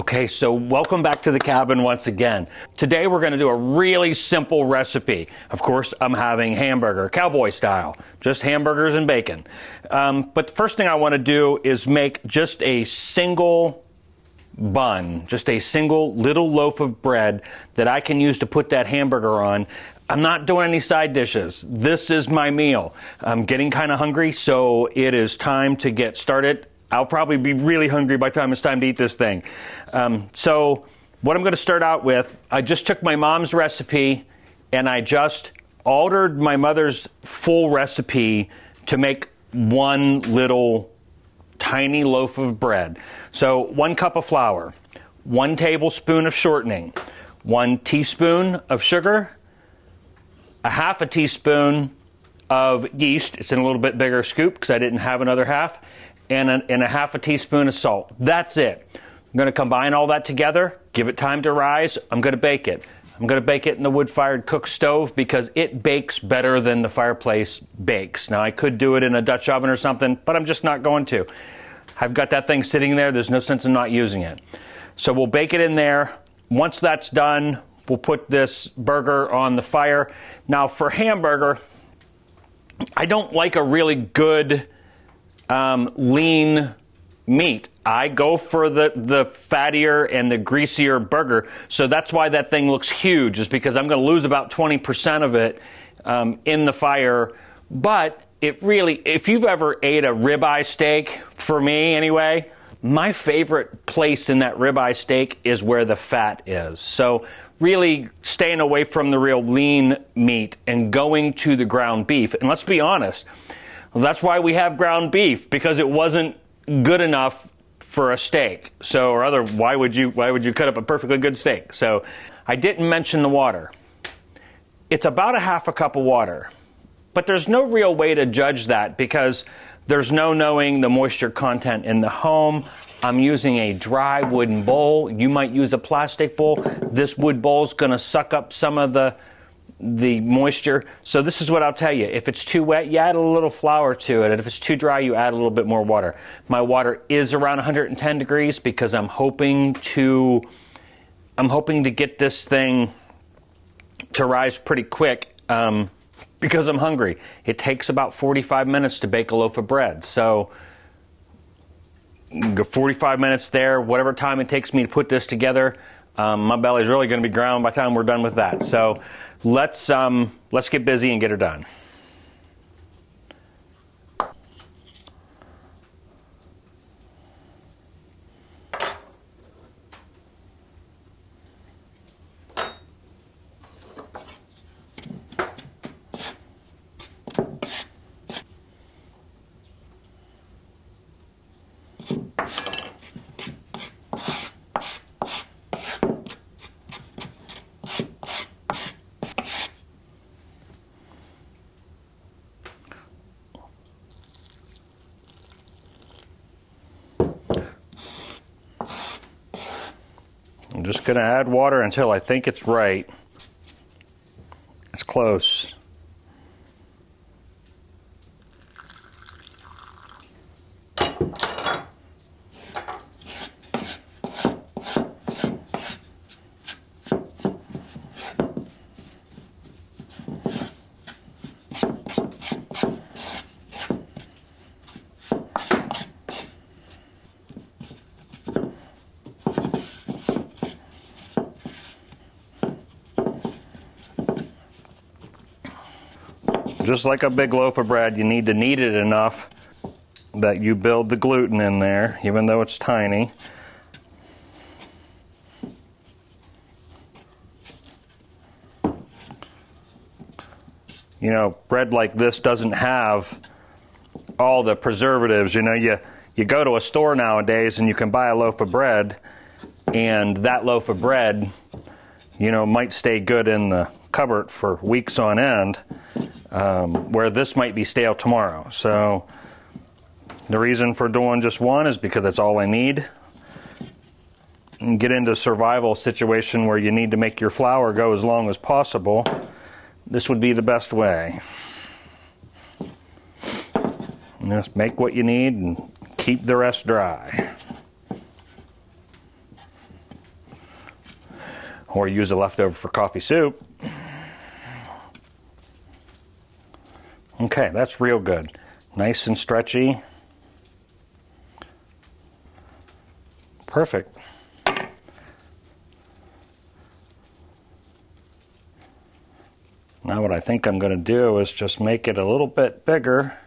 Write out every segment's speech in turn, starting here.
Okay, so welcome back to the cabin once again. Today we're going to do a really simple recipe. Of course, I'm having hamburger, cowboy style, just hamburgers and bacon. But the first thing I want to do is make just a single bun, just a single little loaf of bread that I can use to put that hamburger on. I'm not doing any side dishes. This is my meal. I'm getting kind of hungry, so it is time to get started. I'll probably be really hungry by the time it's time to eat this thing. So what I'm going to start out with, I just took my mom's recipe and I just altered my mother's full recipe to make one little tiny loaf of bread. So 1 cup of flour, 1 tablespoon of shortening, 1 teaspoon of sugar, a half a teaspoon of yeast. It's in a little bit bigger scoop because I didn't have another half. And a half a teaspoon of salt. That's it. I'm going to combine all that together, give it time to rise. I'm going to bake it. I'm going to bake it in the wood-fired cook stove because it bakes better than the fireplace bakes. Now, I could do it in a Dutch oven or something, but I'm just not going to. I've got that thing sitting there. There's no sense in not using it. So we'll bake it in there. Once that's done, we'll put this burger on the fire. Now, for hamburger, I don't like a really good lean meat. I go for the fattier and the greasier burger, so that's why that thing looks huge, is because I'm going to lose about 20% of it in the fire. But it really, if you've ever ate a ribeye steak, for me anyway, my favorite place in that ribeye steak is where the fat is. So really staying away from the real lean meat and going to the ground beef. And let's be honest, well, that's why we have ground beef, because it wasn't good enough for a steak. So, or why would you cut up a perfectly good steak? So, I didn't mention the water. It's about a half a cup of water, but there's no real way to judge that because there's no knowing the moisture content in the home. I'm using a dry wooden bowl. You might use a plastic bowl. This wood bowl is going to suck up some of the moisture. So this is what I'll tell you. If it's too wet, you add a little flour to it. And if it's too dry, you add a little bit more water. My water is around 110 degrees because I'm hoping to get this thing to rise pretty quick because I'm hungry. It takes about 45 minutes to bake a loaf of bread. So 45 minutes there, whatever time it takes me to put this together, my belly's really going to be growling by the time we're done with that. So let's get busy and get her done. I'm just going to add water until I think it's right. It's close. Just like a big loaf of bread, you need to knead it enough that you build the gluten in there, even though it's tiny. You know, bread like this doesn't have all the preservatives. You know, you go to a store nowadays and you can buy a loaf of bread, and that loaf of bread, you know, might stay good in the cupboard for weeks on end. Where this might be stale tomorrow. So the reason for doing just one is because that's all I need. And get into a survival situation where you need to make your flour go as long as possible. This would be the best way. Just make what you need and keep the rest dry. or use a leftover for coffee soup. Okay, that's real good. Nice and stretchy. Perfect. Now what I think I'm going to do is just make it a little bit bigger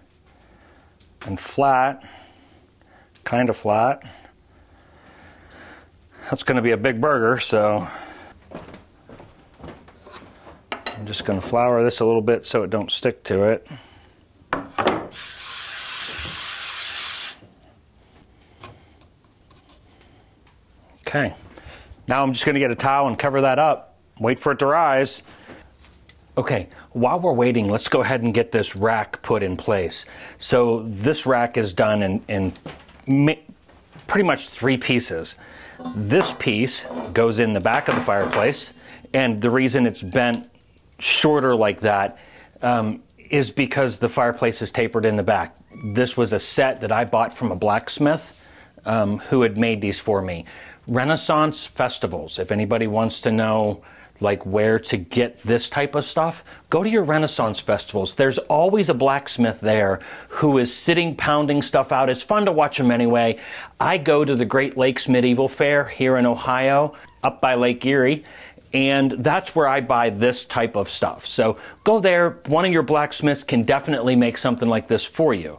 and flat, kind of flat. That's going to be a big burger, so I'm just going to flour this a little bit so it don't stick to it. Okay, now I'm just going to get a towel and cover that up, wait for it to rise. Okay, while we're waiting, let's go ahead and get this rack put in place. So this rack is done in pretty much 3 pieces. This piece goes in the back of the fireplace, and the reason it's bent shorter like that is because the fireplace is tapered in the back. This was a set that I bought from a blacksmith who had made these for me. Renaissance festivals, if anybody wants to know like where to get this type of stuff, go to your Renaissance festivals. There's always a blacksmith there who is sitting pounding stuff out. It's fun to watch them anyway. I go to the Great Lakes Medieval Fair here in Ohio, up by Lake Erie, and that's where I buy this type of stuff. So go there. One of your blacksmiths can definitely make something like this for you.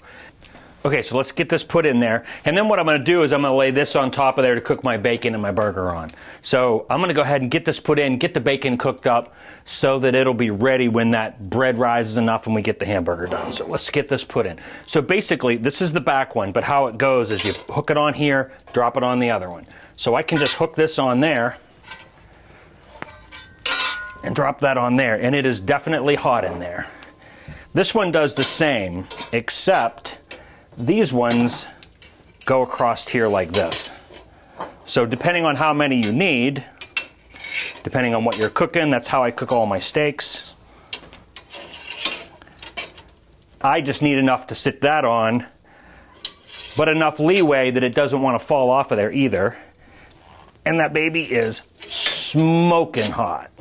Okay, so let's get this put in there. And then what I'm going to do is I'm going to lay this on top of there to cook my bacon and my burger on. So I'm going to go ahead and get this put in, get the bacon cooked up so that it'll be ready when that bread rises enough and we get the hamburger done. So let's get this put in. So basically, this is the back one, but how it goes is you hook it on here, drop it on the other one. So I can just hook this on there and drop that on there, and it is definitely hot in there. This one does the same, except these ones go across here like this. So depending on how many you need, depending on what you're cooking, that's how I cook all my steaks. I just need enough to sit that on, but enough leeway that it doesn't want to fall off of there either. And that baby is smoking hot.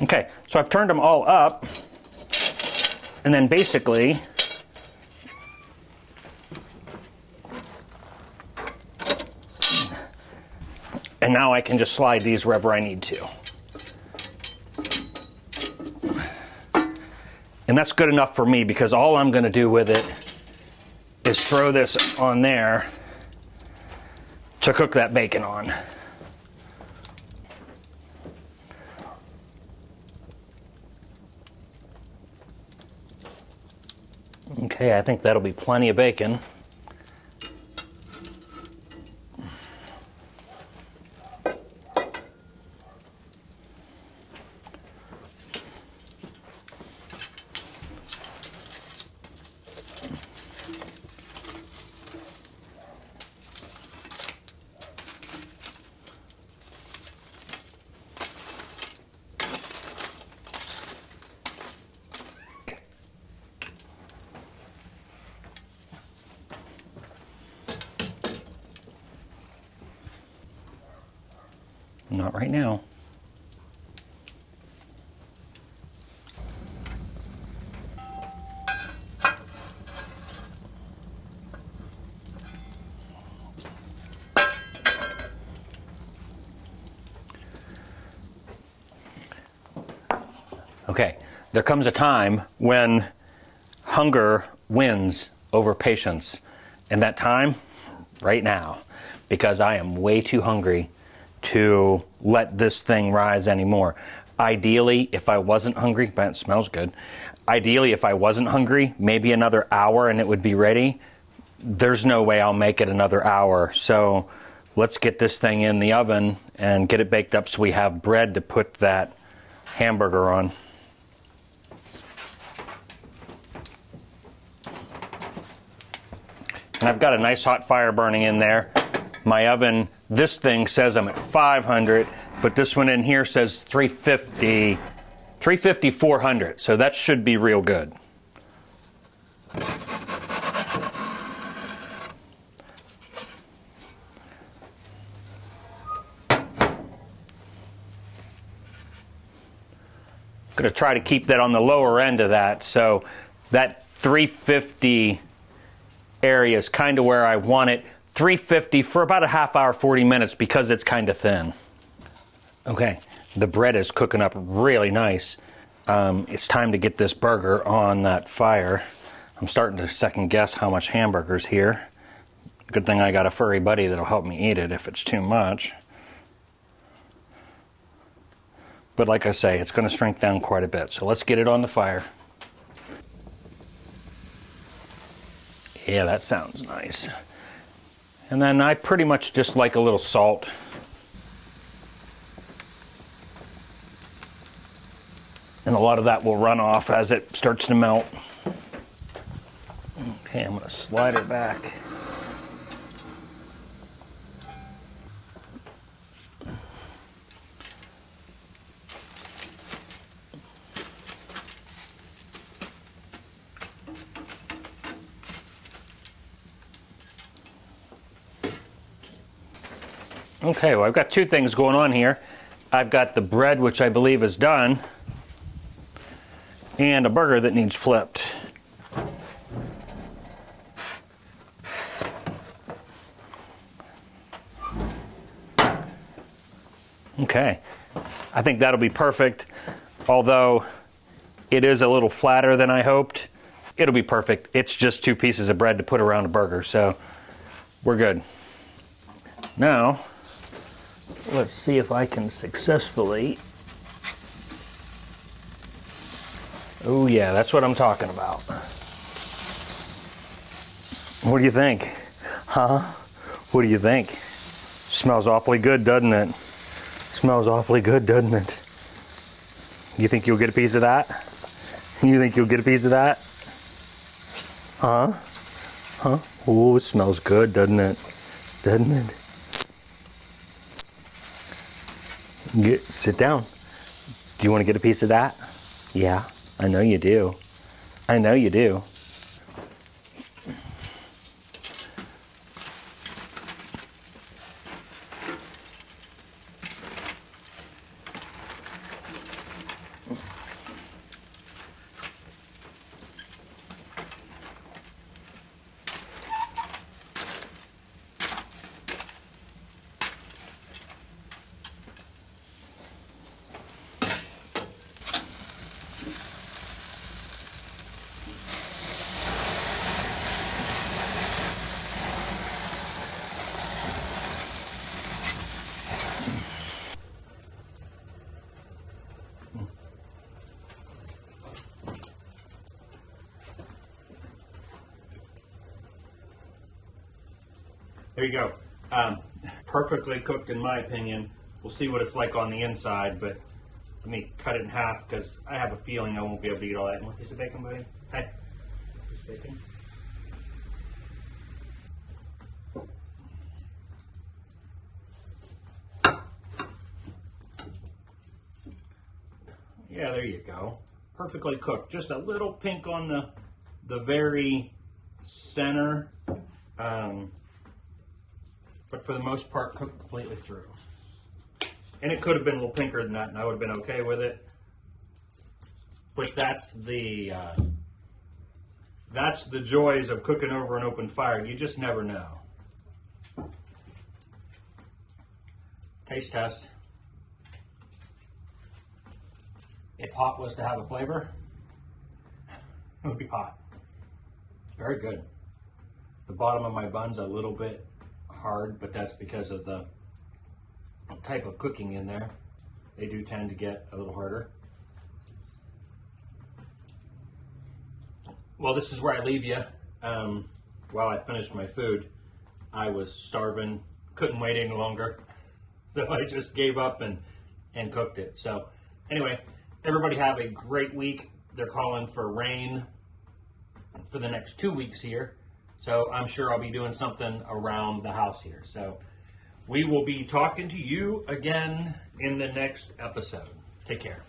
Okay, so I've turned them all up, and then basically and now I can just slide these wherever I need to. And that's good enough for me because all I'm going to do with it is throw this on there to cook that bacon on. Okay, I think that'll be plenty of bacon. Not right now. Okay, there comes a time when hunger wins over patience. And that time, right now, because I am way too hungry to let this thing rise anymore. Ideally, if I wasn't hungry, but it smells good. Ideally, if I wasn't hungry, maybe another hour and it would be ready. There's no way I'll make it another hour. So let's get this thing in the oven and get it baked up so we have bread to put that hamburger on. And I've got a nice hot fire burning in there. My oven, this thing says I'm at 500, but this one in here says 350, 400. So that should be real good. going to try to keep that on the lower end of that. So that 350 area is kind of where I want it. 350 for about a half hour, 40 minutes because it's kind of thin. Okay, the bread is cooking up really nice. It's time to get this burger on that fire. I'm starting to second guess how much hamburger's here. Good thing I got a furry buddy that'll help me eat it if it's too much. But like I say, it's going to shrink down quite a bit. So let's get it on the fire. Yeah, that sounds nice. And then I pretty much just like a little salt. And a lot of that will run off as it starts to melt. Okay, I'm going to slide it back. Okay, well, I've got two things going on here. I've got the bread, which I believe is done, and a burger that needs flipped. Okay, I think that'll be perfect. Although it is a little flatter than I hoped, it'll be perfect. It's just two pieces of bread to put around a burger, so we're good. Now, let's see if I can successfully. Oh yeah, that's what I'm talking about. What do you think? Huh? What do you think? Smells awfully good, doesn't it? Smells awfully good, doesn't it? You think you'll get a piece of that? You think you'll get a piece of that? Huh? Huh? Oh, it smells good, doesn't it? Doesn't it? Sit down. Do you want to get a piece of that? Yeah, I know you do. I know you do. There you go. Perfectly cooked in my opinion. We'll see what it's like on the inside, but let me cut it in half because I have a feeling I won't be able to eat all that. You want a piece of bacon, buddy? Hey, piece of bacon. Yeah, there you go. Perfectly cooked. Just a little pink on the very center. But for the most part, cooked completely through. And it could have been a little pinker than that, and I would have been okay with it. But that's the joys of cooking over an open fire. You just never know. Taste test. If hot was to have a flavor, it would be hot. Very good. The bottom of my bun's a little bit hard, but that's because of the type of cooking in there. They do tend to get a little harder. Well, this is where I leave you. While I finished my food, I was starving, couldn't wait any longer, so I just gave up and cooked it. So anyway, everybody have a great week. They're calling for rain for the next 2 weeks here. So I'm sure I'll be doing something around the house here. So we will be talking to you again in the next episode. Take care.